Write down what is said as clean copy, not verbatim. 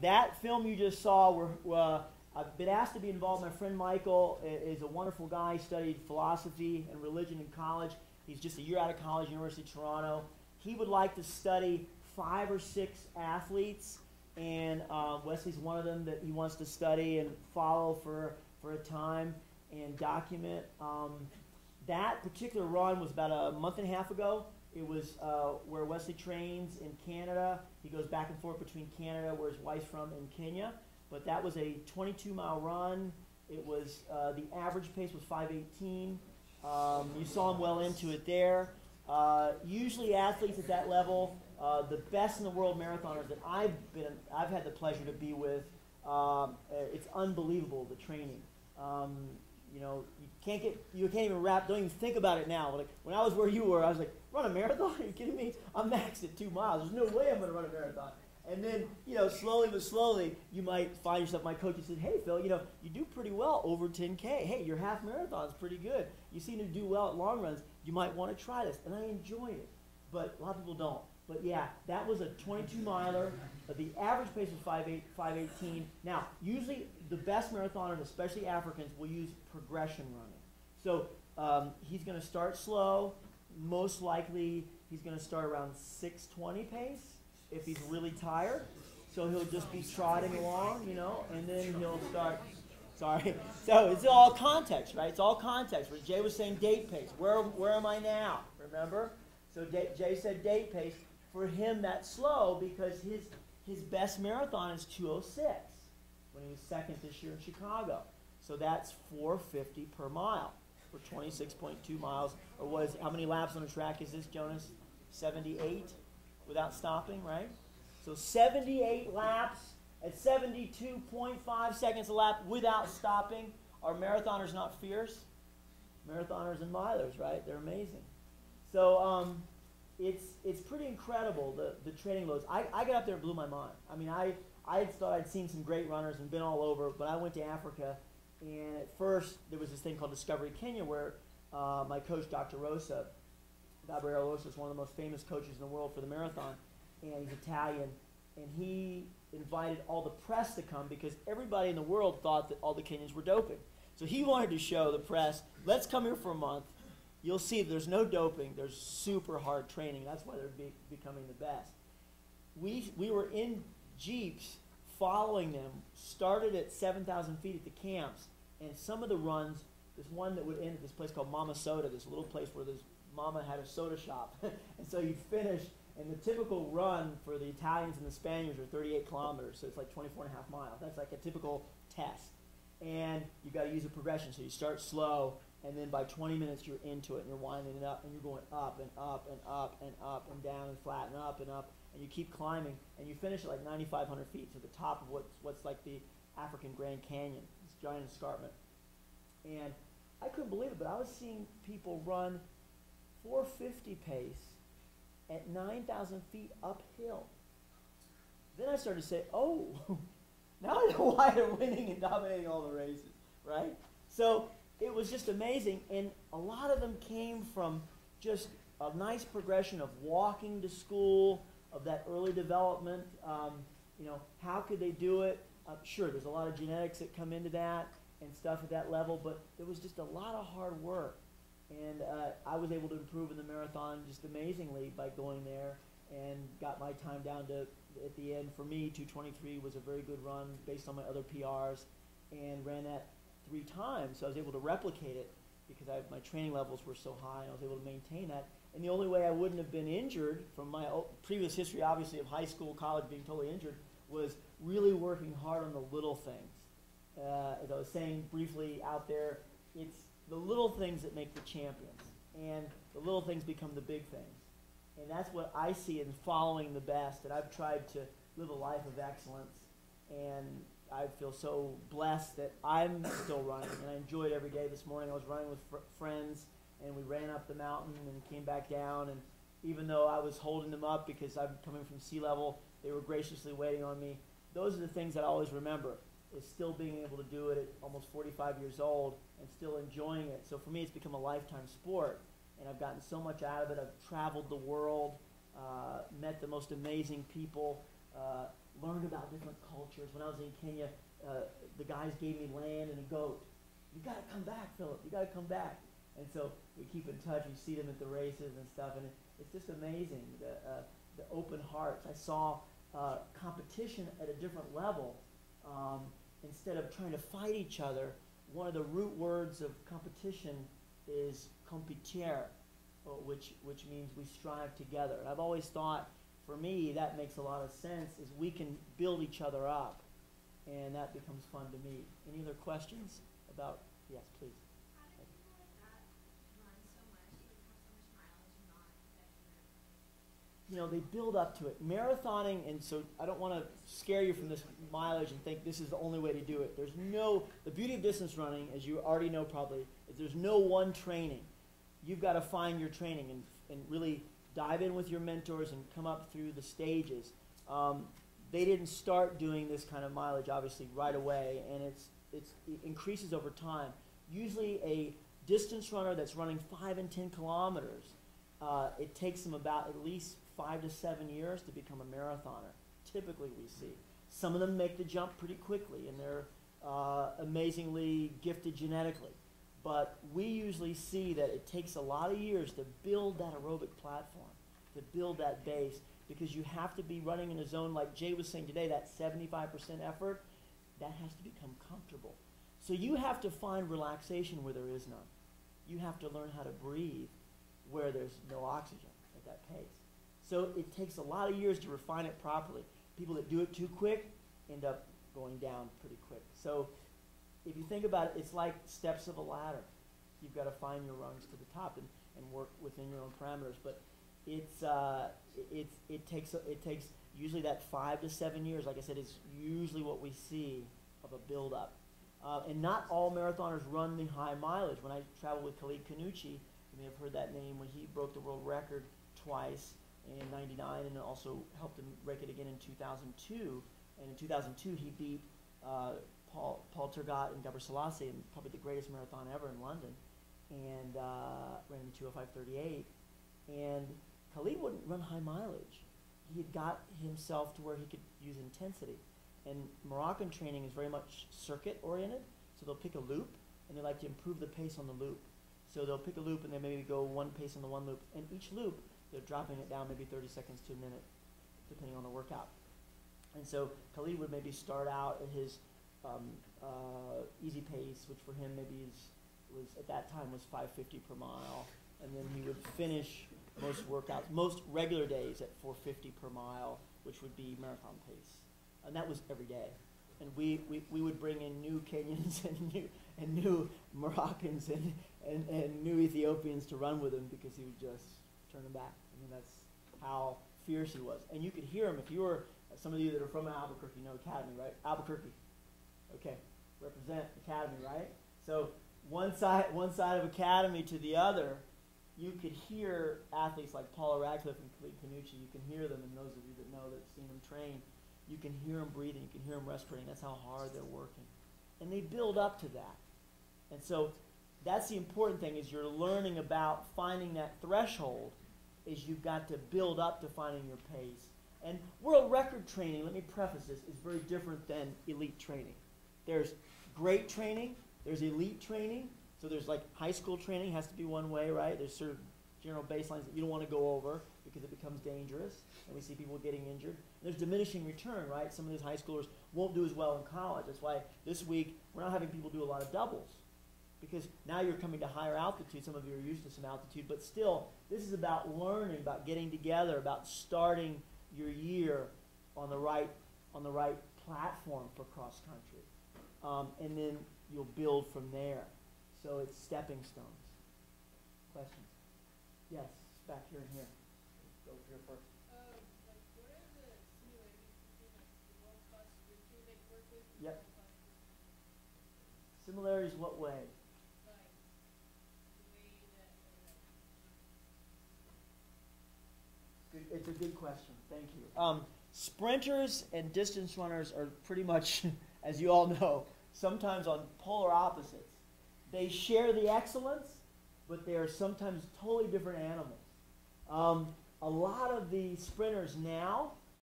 That film you just saw, I've been asked to be involved. My friend Michael is a wonderful guy. He studied philosophy and religion in college. He's just a year out of college, University of Toronto. He would like to study 5 or 6 athletes, and Wesley's one of them that he wants to study and follow for a time and document. That particular run was about a month and a half ago. It was where Wesley trains in Canada. He goes back and forth between Canada, where his wife's from, and Kenya. But that was a 22-mile run. It was the average pace was 5:18. You saw him well into it there. Usually athletes at that level, the best in the world marathoners that I've had the pleasure to be with, it's unbelievable, the training. You know, you can't even don't even think about it now. Like when I was where you were, I was like, run a marathon? Are you kidding me? I'm maxed at 2 miles. There's no way I'm going to run a marathon. And then, you know, slowly but slowly, you might find yourself, my coach said, hey, Phil, you know, you do pretty well over 10K. Hey, your half marathon's pretty good. You seem to do well at long runs. You might want to try this. And I enjoy it. But a lot of people don't. But yeah, that was a 22-miler. The average pace was 5:18. Now, usually the best marathoners, especially Africans, will use progression running. So he's going to start slow. Most likely, he's going to start around 6:20 pace if he's really tired. So he'll just be trotting along, you know, and then he'll start. Sorry. So it's all context, right? It's all context. Where Jay was saying date pace. Where am I now? Remember? So Jay said date pace. For him, that's slow because his best marathon is 2:06 when he was second this year in Chicago. So that's 4:50 per mile for 26.2 miles. Or how many laps on a track is this, Jonas? 78 without stopping, right? So 78 laps at 72.5 seconds a lap without stopping. Are marathoners not fierce? Marathoners and milers, right? They're amazing. So it's pretty incredible, the training loads. I got up there and blew my mind. I mean, I thought I'd seen some great runners and been all over, but I went to Africa, and at first there was this thing called Discovery Kenya where my coach, Dr. Rosa, Gabriel Rosa, is one of the most famous coaches in the world for the marathon, and he's Italian, and he invited all the press to come because everybody in the world thought that all the Kenyans were doping. So he wanted to show the press, let's come here for a month. You'll see there's no doping. There's super hard training. That's why they're becoming the best. We were in Jeeps following them, started at 7,000 feet at the camps, and some of the runs, this one that would end at this place called Mama Soda, this little place where this mama had a soda shop. And so you'd finish, and the typical run for the Italians and the Spaniards are 38 kilometers, so it's like 24 and a half miles. That's like a typical test. And you've got to use a progression, so you start slow, and then by 20 minutes you're into it, and you're winding it up, and you're going up and up and up and up and down and flat and up, and you keep climbing, and you finish at like 9,500 feet to the top of what's like the African Grand Canyon, this giant escarpment. And I couldn't believe it, but I was seeing people run 4:50 pace at 9,000 feet uphill. Then I started to say, oh, now I know why they're winning and dominating all the races, right? So it was just amazing, and a lot of them came from just a nice progression of walking to school, of that early development. You know, how could they do it? Sure, there's a lot of genetics that come into that and stuff at that level, but there was just a lot of hard work. And I was able to improve in the marathon just amazingly by going there and got my time down to, at the end, for me, 2:23 was a very good run based on my other PRs, and ran that 3 times. So I was able to replicate it because my training levels were so high, and I was able to maintain that. And the only way I wouldn't have been injured from my previous history, obviously, of high school, college being totally injured, was really working hard on the little things. As I was saying briefly out there, it's the little things that make the champions, and the little things become the big things. And that's what I see in following the best, and I've tried to live a life of excellence, and I feel so blessed that I'm still running, and I enjoy it every day. This morning I was running with friends, and we ran up the mountain and came back down, and even though I was holding them up because I'm coming from sea level, they were graciously waiting on me. Those are the things that I always remember, is still being able to do it at almost 45 years old and still enjoying it. So for me, it's become a lifetime sport, and I've gotten so much out of it. I've traveled the world, met the most amazing people, learned about different cultures. When I was in Kenya, the guys gave me land and a goat. You got to come back, Philip. You got to come back. And so we keep in touch. We see them at the races and stuff, and it's just amazing, the open hearts. I saw competition at a different level. Instead of trying to fight each other, one of the root words of competition is compiter, which means we strive together. And I've always thought, for me, that makes a lot of sense, is we can build each other up, and that becomes fun to me. Any other questions about, yes, please. How do people like that run so much, like have so much mileage and not get injured? You know, they build up to it. Marathoning, and so I don't want to scare you from this mileage and think this is the only way to do it. The beauty of distance running, as you already know probably, is there's no one training. You've got to find your training and really dive in with your mentors and come up through the stages. They didn't start doing this kind of mileage, obviously, right away, and it increases over time. Usually a distance runner that's running 5 and 10 kilometers, it takes them about at least 5 to 7 years to become a marathoner. Typically we see. Some of them make the jump pretty quickly, and they're amazingly gifted genetically. But we usually see that it takes a lot of years to build that aerobic platform, to build that base, because you have to be running in a zone, like Jay was saying today, that 75% effort, that has to become comfortable. So you have to find relaxation where there is none. You have to learn how to breathe where there's no oxygen at that pace. So it takes a lot of years to refine it properly. People that do it too quick end up going down pretty quick. So if you think about it, it's like steps of a ladder. You've got to find your rungs to the top and work within your own parameters. But it takes usually that 5 to 7 years. Like I said, is usually what we see of a build-up. And not all marathoners run the high mileage. When I traveled with Khalid Kanuchi, you may have heard that name, when he broke the world record twice in '99 and also helped him break it again in 2002. And in 2002, he beat Paul Turgot and Gebre Selassie in probably the greatest marathon ever in London, and ran in 2:05:38. And Khalid wouldn't run high mileage. He had got himself to where he could use intensity. And Moroccan training is very much circuit oriented, so they'll pick a loop, and they like to improve the pace on the loop. So they'll pick a loop and they maybe go one pace on the one loop, and each loop they're dropping it down maybe 30 seconds to a minute, depending on the workout. And so Khalid would maybe start out at his easy pace, which for him maybe was at that time was 5:50 per mile, and then he would finish most workouts, most regular days at 4:50 per mile, which would be marathon pace, and that was every day. And we would bring in new Kenyans and new Moroccans and new Ethiopians to run with him, because he would just turn them back. I mean, that's how fierce he was. And you could hear him if you were, some of you that are from Albuquerque know Academy, right? Albuquerque. Okay, represent Academy, right? So one side of Academy to the other, you could hear athletes like Paula Radcliffe and Khalid Kanuchi. You can hear them, and those of you that know that have seen them train, you can hear them breathing, you can hear them respirating. That's how hard they're working. And they build up to that. And so that's the important thing, is you're learning about finding that threshold, is you've got to build up to finding your pace. And world record training, let me preface this, is very different than elite training. There's great training, there's elite training. So there's like high school training has to be one way, right? There's sort of general baselines that you don't want to go over because it becomes dangerous, and we see people getting injured. There's diminishing return, right? Some of these high schoolers won't do as well in college. That's why this week we're not having people do a lot of doubles, because now you're coming to higher altitude. Some of you are used to some altitude, but still, this is about learning, about getting together, about starting your year on the right platform for cross country, and then you'll build from there. So it's stepping stones. Questions? Yes, back here and here. Go here first. Like, what are the similarities between like the world class sprinters that you work with and Yep. the world class sprinters? Similarities what way? Like the way that It's a good question. Thank you. Sprinters and distance runners are pretty much, as you all know, sometimes on polar opposites. They share the excellence, but they are sometimes totally different animals. A lot of the sprinters now